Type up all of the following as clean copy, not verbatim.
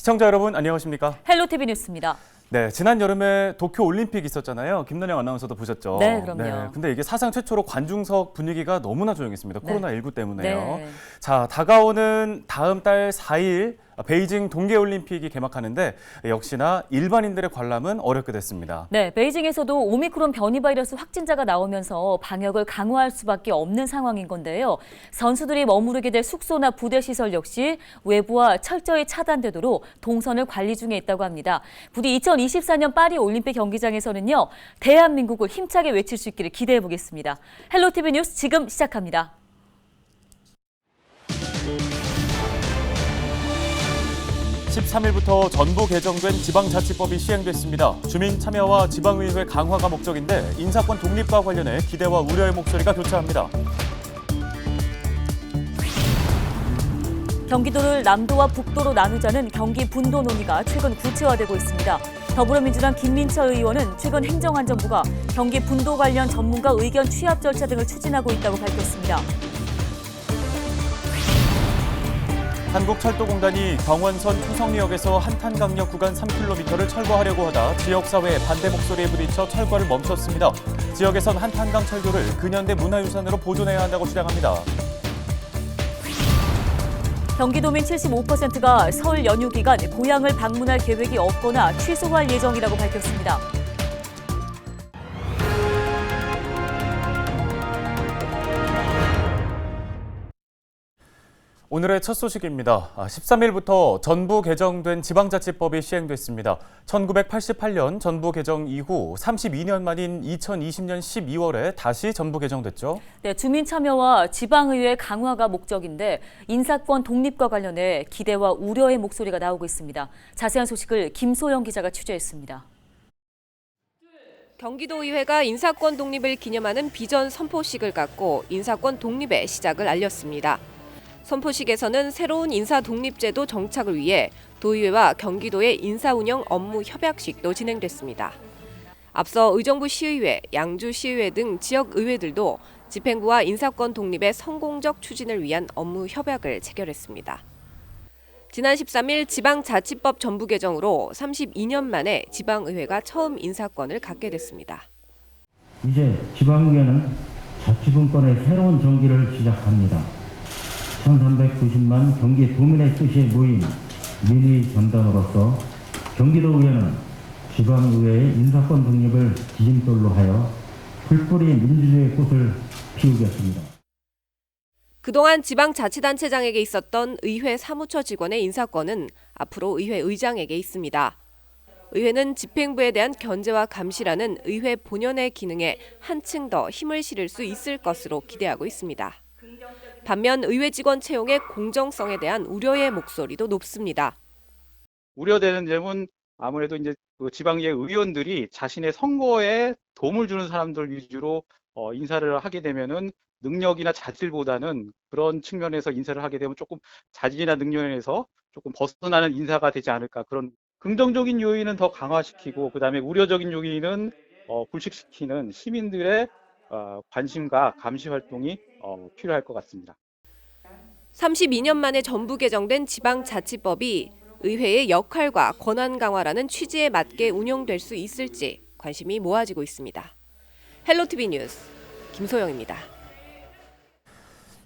시청자 여러분 안녕하십니까? 헬로티비 뉴스입니다. 네, 지난 여름에 도쿄 올림픽 있었잖아요. 김난영 아나운서도 보셨죠? 네, 그럼요. 근데 이게 사상 최초로 관중석 분위기가 너무나 조용했습니다. 네. 코로나19 때문에요. 네. 자, 다가오는 다음 달 4일 베이징 동계올림픽이 개막하는데 역시나 일반인들의 관람은 어렵게 됐습니다. 네, 베이징에서도 오미크론 변이 바이러스 확진자가 나오면서 방역을 강화할 수밖에 없는 상황인 건데요. 선수들이 머무르게 될 숙소나 부대 시설 역시 외부와 철저히 차단되도록 동선을 관리 중에 있다고 합니다. 부디 2024년 파리 올림픽 경기장에서는요, 대한민국을 힘차게 외칠 수 있기를 기대해 보겠습니다. 헬로티비 뉴스 지금 시작합니다. (13일부터) 전부 개정된 지방자치법이 시행됐습니다. 주민 참여와 지방의회 강화가 목적인데 인사권 독립과 관련해 기대와 우려의 목소리가 교차합니다. 경기도를 남도와 북도로 나누자는 경기 분도 논의가 최근 구체화되고 있습니다. 더불어민주당 김민철 의원은 최근 행정안전부가 경기 분도 관련 전문가 의견 취합 절차 등을 추진하고 있다고 밝혔습니다. 한국철도공단이 경원선 초성리역에서 한탄강역 구간 3km를 철거하려고 하다 지역사회의 반대 목소리에 부딪혀 철거를 멈췄습니다. 지역에선 한탄강 철도를 근현대 문화유산으로 보존해야 한다고 주장합니다. 경기도민 75%가 설 연휴 기간 고향을 방문할 계획이 없거나 취소할 예정이라고 밝혔습니다. 오늘의 첫 소식입니다. 13일부터 전부 개정된 지방자치법이 시행됐습니다. 1988년 전부 개정 이후 32년 만인 2020년 12월에 다시 전부 개정됐죠. 네, 주민 참여와 지방의회 강화가 목적인데 인사권 독립과 관련해 기대와 우려의 목소리가 나오고 있습니다. 자세한 소식을 김소영 기자가 취재했습니다. 경기도의회가 인사권 독립을 기념하는 비전 선포식을 갖고 인사권 독립의 시작을 알렸습니다. 선포식에서는 새로운 인사 독립제도 정착을 위해 도의회와 경기도의 인사 운영 업무 협약식도 진행됐습니다. 앞서 의정부 시의회, 양주 시의회 등 지역 의회들도 집행부와 인사권 독립의 성공적 추진을 위한 업무 협약을 체결했습니다. 지난 13일 지방자치법 전부 개정으로 32년 만에 지방의회가 처음 인사권을 갖게 됐습니다. 이제 지방의회는 자치분권의 새로운 정기를 시작합니다. 1390만 경기도민의 뜻이 모인 민의 전당으로서 경기도의회는 지방의회의 인사권 독립을 지침돌로 하여 풀뿌리 민주주의의 꽃을 피우겠습니다. 그동안 지방자치단체장에게 있었던 의회 사무처 직원의 인사권은 앞으로 의회 의장에게 있습니다. 의회는 집행부에 대한 견제와 감시라는 의회 본연의 기능에 한층 더 힘을 실을 수 있을 것으로 기대하고 있습니다. 반면 의회 직원 채용의 공정성에 대한 우려의 목소리도 높습니다. 우려되는 점은 아무래도 이제 그 지방의회 의원들이 자신의 선거에 도움을 주는 사람들 위주로 인사를 하게 되면은 능력이나 자질보다는 그런 측면에서 인사를 하게 되면 조금 자질이나 능력에서 조금 벗어나는 인사가 되지 않을까, 그런 긍정적인 요인은 더 강화시키고 그다음에 우려적인 요인은 불식시키는 시민들의 관심과 감시 활동이 필요할 것 같습니다. 32년 만에 전부 개정된 지방자치법이 의회의 역할과 권한 강화라는 취지에 맞게 운영될 수 있을지 관심이 모아지고 있습니다. 헬로티비 뉴스 김소영입니다.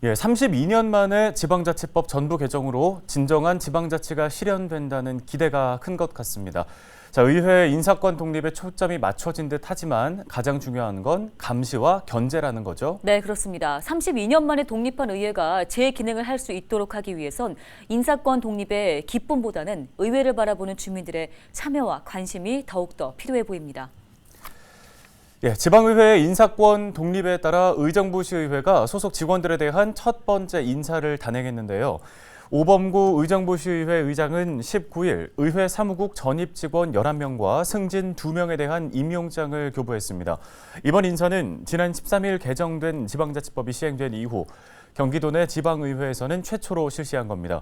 32년 만에 지방자치법 전부 개정으로 진정한 지방자치가 실현된다는 기대가 큰 것 같습니다. 자, 의회 인사권 독립에 초점이 맞춰진 듯 하지만 가장 중요한 건 감시와 견제라는 거죠. 네, 그렇습니다. 32년 만에 독립한 의회가 제 기능을 할 수 있도록 하기 위해선 인사권 독립의 기쁨보다는 의회를 바라보는 주민들의 참여와 관심이 더욱더 필요해 보입니다. 지방의회의 인사권 독립에 따라 의정부시의회가 소속 직원들에 대한 첫 번째 인사를 단행했는데요. 오범구 의정부시의회 의장은 19일 의회 사무국 전입 직원 11명과 승진 2명에 대한 임용장을 교부했습니다. 이번 인사는 지난 13일 개정된 지방자치법이 시행된 이후 경기도 내 지방의회에서는 최초로 실시한 겁니다.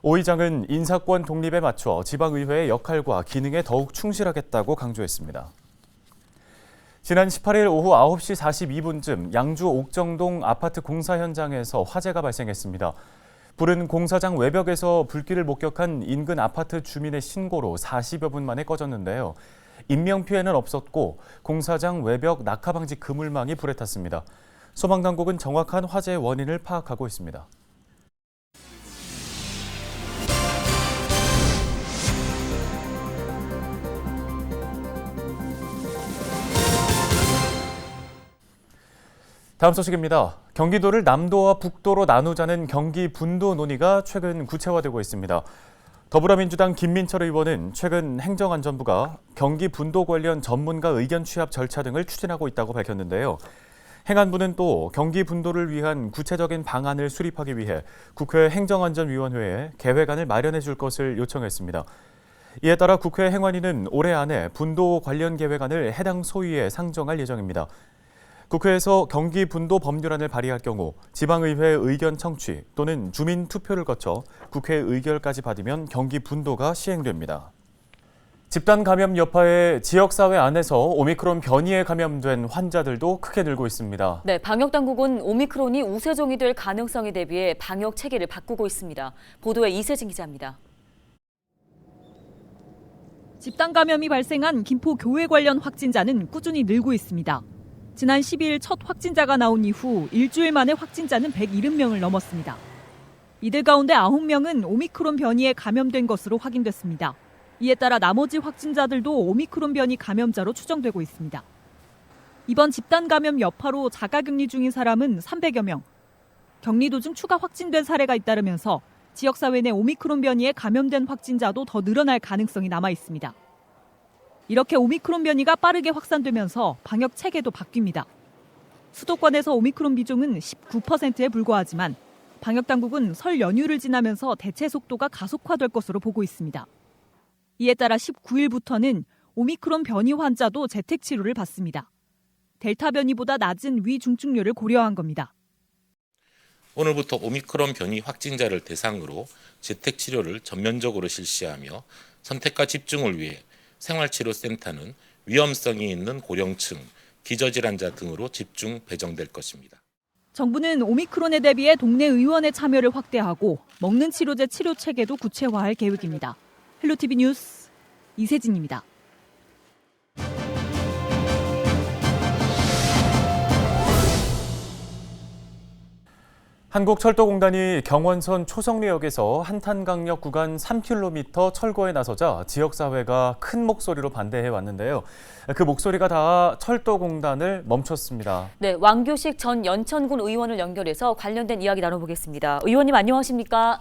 오 의장은 인사권 독립에 맞춰 지방의회의 역할과 기능에 더욱 충실하겠다고 강조했습니다. 지난 18일 오후 9시 42분쯤 양주 옥정동 아파트 공사 현장에서 화재가 발생했습니다. 불은 공사장 외벽에서 불길을 목격한 인근 아파트 주민의 신고로 40여 분 만에 꺼졌는데요. 인명피해는 없었고 공사장 외벽 낙하방지 그물망이 불에 탔습니다. 소방당국은 정확한 화재의 원인을 파악하고 있습니다. 다음 소식입니다. 경기도를 남도와 북도로 나누자는 경기 분도 논의가 최근 구체화되고 있습니다. 더불어민주당 김민철 의원은 최근 행정안전부가 경기 분도 관련 전문가 의견 취합 절차 등을 추진하고 있다고 밝혔는데요. 행안부는 또 경기 분도를 위한 구체적인 방안을 수립하기 위해 국회 행정안전위원회에 계획안을 마련해 줄 것을 요청했습니다. 이에 따라 국회 행안위는 올해 안에 분도 관련 계획안을 해당 소위에 상정할 예정입니다. 국회에서 경기 분도 법률안을 발의할 경우 지방의회 의견 청취 또는 주민 투표를 거쳐 국회 의결까지 받으면 경기 분도가 시행됩니다. 집단 감염 여파에 지역사회 안에서 오미크론 변이에 감염된 환자들도 크게 늘고 있습니다. 네, 방역당국은 오미크론이 우세종이 될 가능성에 대비해 방역 체계를 바꾸고 있습니다. 보도에 이세진 기자입니다. 집단 감염이 발생한 김포 교회 관련 확진자는 꾸준히 늘고 있습니다. 지난 12일 첫 확진자가 나온 이후 일주일 만에 확진자는 170명을 넘었습니다. 이들 가운데 9명은 오미크론 변이에 감염된 것으로 확인됐습니다. 이에 따라 나머지 확진자들도 오미크론 변이 감염자로 추정되고 있습니다. 이번 집단 감염 여파로 자가격리 중인 사람은 300여 명. 격리 도중 추가 확진된 사례가 잇따르면서 지역사회 내 오미크론 변이에 감염된 확진자도 더 늘어날 가능성이 남아 있습니다. 이렇게 오미크론 변이가 빠르게 확산되면서 방역 체계도 바뀝니다. 수도권에서 오미크론 비중은 19%에 불과하지만 방역당국은 설 연휴를 지나면서 대체 속도가 가속화될 것으로 보고 있습니다. 이에 따라 19일부터는 오미크론 변이 환자도 재택 치료를 받습니다. 델타 변이보다 낮은 위중증률을 고려한 겁니다. 오늘부터 오미크론 변이 확진자를 대상으로 재택 치료를 전면적으로 실시하며 선택과 집중을 위해 생활치료센터는 위험성이 있는 고령층, 기저질환자 등으로 집중 배정될 것입니다. 정부는 오미크론에 대비해 동네 의원의 참여를 확대하고 먹는 치료제 치료 체계도 구체화할 계획입니다. 헬로티비 뉴스 이세진입니다. 한국철도공단이 경원선 초성리역에서 한탄강역 구간 3km 철거에 나서자 지역사회가 큰 목소리로 반대해 왔는데요. 그 목소리가 닿아 철도공단을 멈췄습니다. 네, 왕교식 전 연천군 의원을 연결해서 관련된 이야기 나눠보겠습니다. 의원님 안녕하십니까?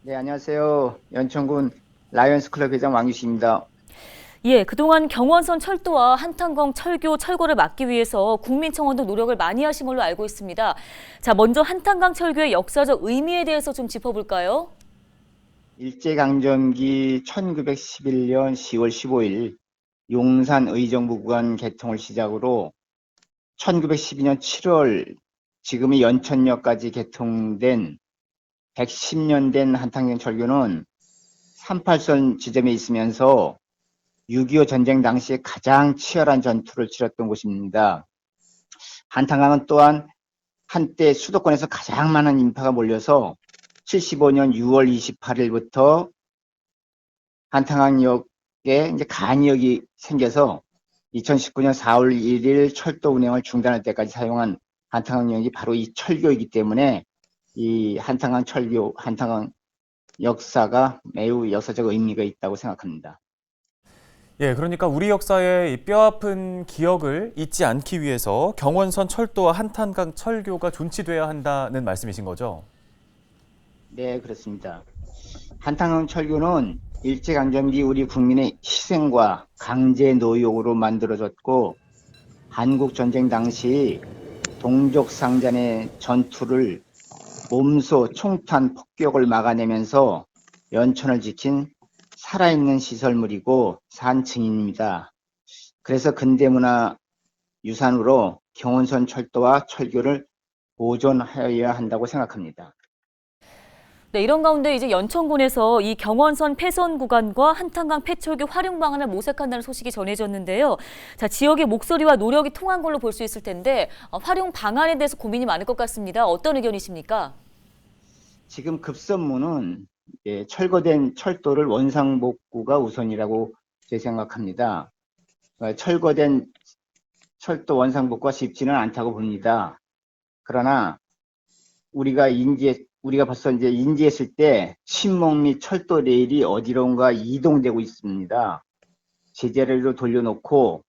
네, 안녕하세요. 연천군 라이언스 클럽 회장 왕유식입니다. 예, 그동안 경원선 철도와 한탄강 철교 철거를 막기 위해서 국민청원도 노력을 많이 하신 걸로 알고 있습니다. 자, 먼저 한탄강 철교의 역사적 의미에 대해서 좀 짚어볼까요? 일제강점기 1911년 10월 15일 용산 의정부 구간 개통을 시작으로 1912년 7월 지금의 연천역까지 개통된 110년 된 한탄강 철교는 38선 지점에 있으면서 6.25 전쟁 당시에 가장 치열한 전투를 치렀던 곳입니다. 한탄강은 또한 한때 수도권에서 가장 많은 인파가 몰려서 75년 6월 28일부터 한탄강역에 이제 간이역이 생겨서 2019년 4월 1일 철도 운행을 중단할 때까지 사용한 한탄강역이 바로 이 철교이기 때문에 이 한탄강 철교, 한탄강 역사가 매우 역사적 의미가 있다고 생각합니다. 예, 그러니까 우리 역사의 이 뼈아픈 기억을 잊지 않기 위해서 경원선 철도와 한탄강 철교가 존치돼야 한다는 말씀이신 거죠? 네, 그렇습니다. 한탄강 철교는 일제강점기 우리 국민의 희생과 강제 노역으로 만들어졌고 한국전쟁 당시 동족상잔의 전투를 몸소 총탄 폭격을 막아내면서 연천을 지킨 살아있는 시설물이고 산증인입니다. 그래서 근대문화 유산으로 경원선 철도와 철교를 보존하여야 한다고 생각합니다. 네, 이런 가운데 이제 연천군에서 이 경원선 폐선 구간과 한탄강 폐철교 활용 방안을 모색한다는 소식이 전해졌는데요. 자, 지역의 목소리와 노력이 통한 걸로 볼 수 있을 텐데 활용 방안에 대해서 고민이 많을 것 같습니다. 어떤 의견이십니까? 지금 급선무는 철거된 철도를 원상복구가 우선이라고 제 생각합니다. 철거된 철도 원상복구가 쉽지는 않다고 봅니다. 그러나 우리가 벌써 이제 인지했을 때 신목 및 철도 레일이 어디론가 이동되고 있습니다. 제자리로 돌려놓고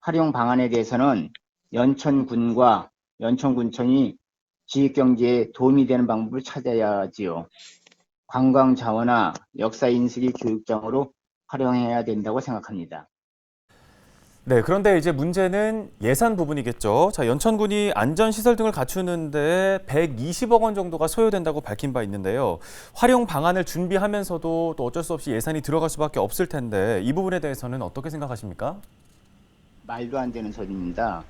활용 방안에 대해서는 연천군과 연천군청이 지역경제에 도움이 되는 방법을 찾아야지요. 관광자원화, 역사인식의 교육장으로 활용해야 된다고 생각합니다. 네, 그런데 이제 문제는 예산 부분이겠죠. 자, 연천군이 안전시설 등을 갖추는데 120억 원 정도가 소요된다고 밝힌 바 있는데요. 활용 방안을 준비하면서도 또 어쩔 수 없이 예산이 들어갈 수밖에 없을 텐데 이 부분에 대해서는 어떻게 생각하십니까? 말도 안 되는 소리입니다.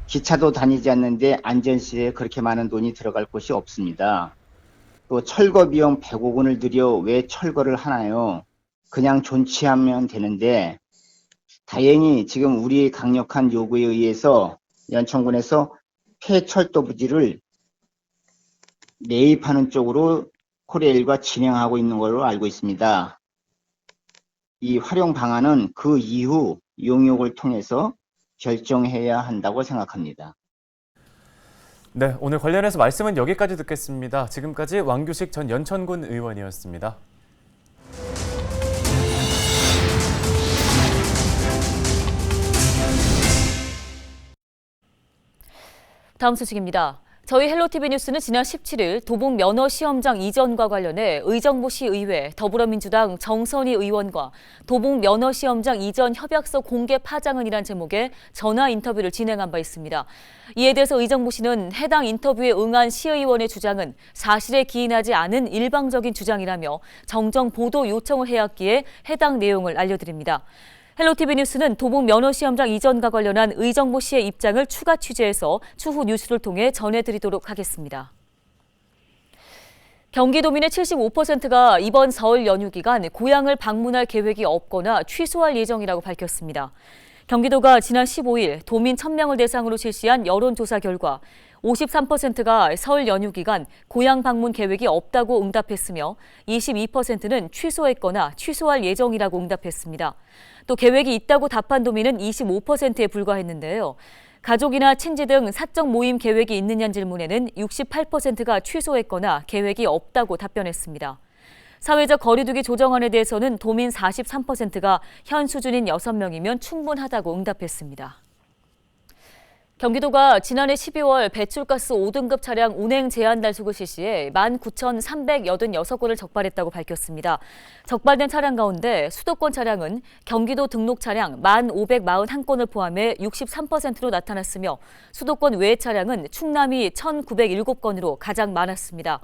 기차도 다니지 않는데 안전시설에 그렇게 많은 돈이 들어갈 곳이 없습니다. 또 철거 비용 100억 원을 들여 왜 철거를 하나요? 그냥 존치하면 되는데 다행히 지금 우리의 강력한 요구에 의해서 연천군에서 폐철도 부지를 매입하는 쪽으로 코레일과 진행하고 있는 걸로 알고 있습니다. 이 활용 방안은 그 이후 용역을 통해서 결정해야 한다고 생각합니다. 네, 오늘 관련해서 말씀은 여기까지 듣겠습니다. 지금까지 왕규식 전 연천군 의원이었습니다. 다음 소식입니다. 저희 헬로티비 뉴스는 지난 17일 도봉 면허시험장 이전과 관련해 의정부시 의회 더불어민주당 정선희 의원과 도봉 면허시험장 이전 협약서 공개 파장은이란 제목의 전화 인터뷰를 진행한 바 있습니다. 이에 대해서 의정부시는 해당 인터뷰에 응한 시의원의 주장은 사실에 기인하지 않은 일방적인 주장이라며 정정 보도 요청을 해왔기에 해당 내용을 알려드립니다. 헬로티비 뉴스는 도봉 면허시험장 이전과 관련한 의정부시의 입장을 추가 취재해서 추후 뉴스를 통해 전해드리도록 하겠습니다. 경기도민의 75%가 이번 설 연휴 기간 고향을 방문할 계획이 없거나 취소할 예정이라고 밝혔습니다. 경기도가 지난 15일 도민 1,000명을 대상으로 실시한 여론조사 결과 53%가 설 연휴 기간 고향 방문 계획이 없다고 응답했으며 22%는 취소했거나 취소할 예정이라고 응답했습니다. 또 계획이 있다고 답한 도민은 25%에 불과했는데요. 가족이나 친지 등 사적 모임 계획이 있느냐는 질문에는 68%가 취소했거나 계획이 없다고 답변했습니다. 사회적 거리두기 조정안에 대해서는 도민 43%가 현 수준인 6명이면 충분하다고 응답했습니다. 경기도가 지난해 12월 배출가스 5등급 차량 운행 제한 단속을 실시해 19,386건을 적발했다고 밝혔습니다. 적발된 차량 가운데 수도권 차량은 경기도 등록 차량 1,541건을 포함해 63%로 나타났으며 수도권 외 차량은 충남이 1,907건으로 가장 많았습니다.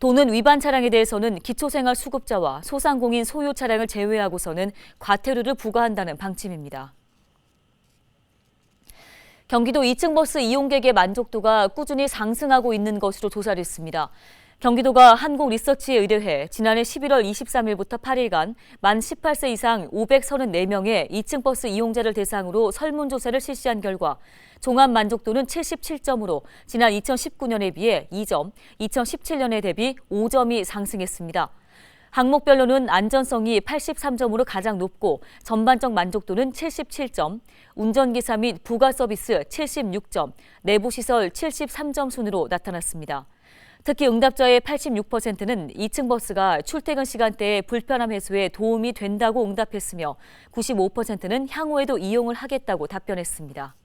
도는 위반 차량에 대해서는 기초생활수급자와 소상공인 소유 차량을 제외하고서는 과태료를 부과한다는 방침입니다. 경기도 2층 버스 이용객의 만족도가 꾸준히 상승하고 있는 것으로 조사를 했습니다. 경기도가 한국리서치에 의뢰해 지난해 11월 23일부터 8일간 만 18세 이상 534명의 2층 버스 이용자를 대상으로 설문조사를 실시한 결과 종합 만족도는 77점으로 지난 2019년에 비해 2점, 2017년에 대비 5점이 상승했습니다. 항목별로는 안전성이 83점으로 가장 높고 전반적 만족도는 77점, 운전기사 및 부가 서비스 76점, 내부시설 73점 순으로 나타났습니다. 특히 응답자의 86%는 2층 버스가 출퇴근 시간대에 불편함 해소에 도움이 된다고 응답했으며 95%는 향후에도 이용을 하겠다고 답변했습니다.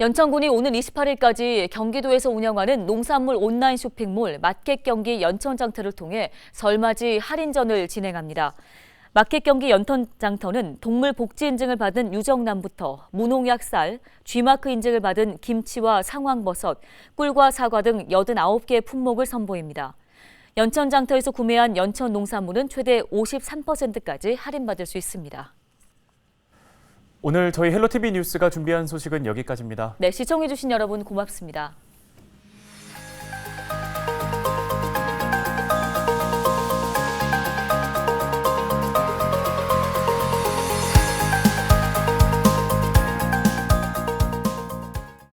연천군이 오는 28일까지 경기도에서 운영하는 농산물 온라인 쇼핑몰 마켓경기 연천장터를 통해 설맞이 할인전을 진행합니다. 마켓경기 연천장터는 동물복지 인증을 받은 유정남부터 무농약 쌀, G마크 인증을 받은 김치와 상황버섯, 꿀과 사과 등 89개의 품목을 선보입니다. 연천장터에서 구매한 연천 농산물은 최대 53%까지 할인받을 수 있습니다. 오늘 저희 헬로티비 뉴스가 준비한 소식은 여기까지입니다. 네, 시청해주신 여러분 고맙습니다.